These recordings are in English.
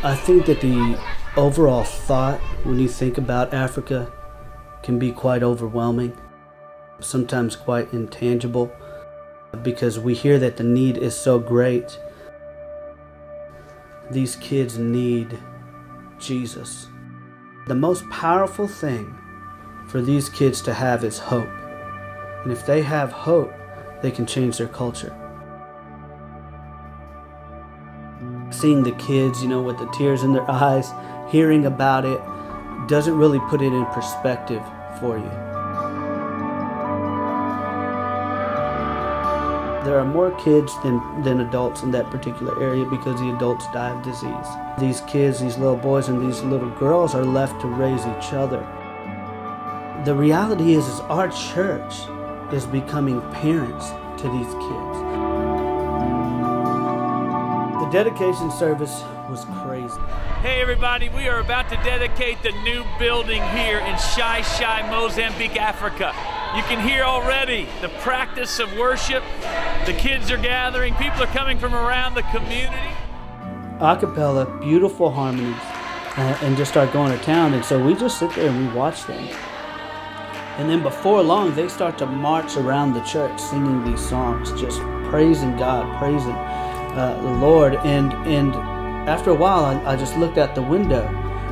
I think that the overall thought when you think about Africa can be quite overwhelming, sometimes quite intangible, because we hear that the need is so great. These kids need Jesus. The most powerful thing for these kids to have is hope. And if they have hope, they can change their culture. Seeing the kids, with the tears in their eyes, hearing about it, doesn't really put it in perspective for you. There are more kids than adults in that particular area because the adults die of disease. These kids, these little boys and these little girls are left to raise each other. The reality is our church is becoming parents to these kids. The dedication service was crazy. Hey everybody, we are about to dedicate the new building here in Xai Xai, Mozambique, Africa. You can hear already the practice of worship. The kids are gathering, people are coming from around the community. A cappella, beautiful harmonies, and just start going to town. And so we just sit there and we watch them. And then before long, they start to march around the church singing these songs, just praising God, praising the Lord. And after a while, I just looked out the window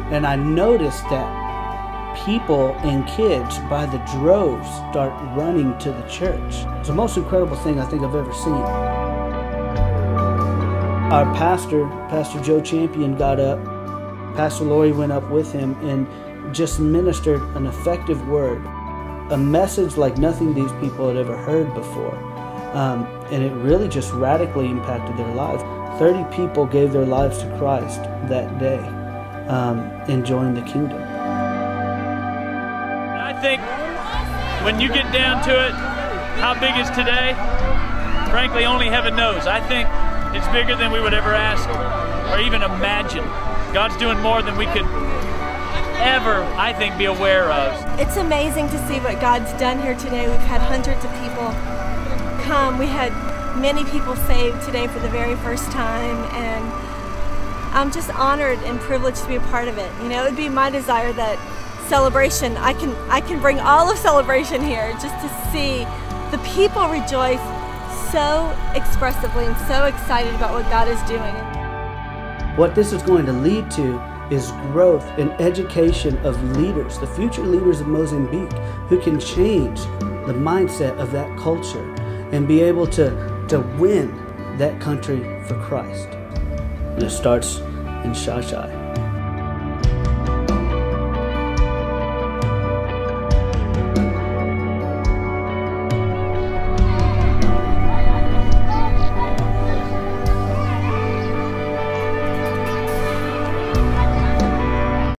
and I noticed that people and kids by the droves start running to the church. It's the most incredible thing I think I've ever seen. Our Pastor Joe Champion, got up. Pastor Lori went up with him and just ministered an effective word, a message like nothing these people had ever heard before. And it really just radically impacted their lives. 30 people gave their lives to Christ that day and joined the kingdom. I think when you get down to it, how big is today? Frankly, only heaven knows. I think it's bigger than we would ever ask or even imagine. God's doing more than we could ever, I think, be aware of. It's amazing to see what God's done here today. We've had hundreds of people come. We had many people saved today for the very first time, and I'm just honored and privileged to be a part of it. It would be my desire that celebration, I can bring all of celebration here just to see the people rejoice so expressively and so excited about what God is doing. What this is going to lead to is growth and education of leaders, the future leaders of Mozambique, who can change the mindset of that culture and be able to win that country for Christ. And it starts in Xai Xai.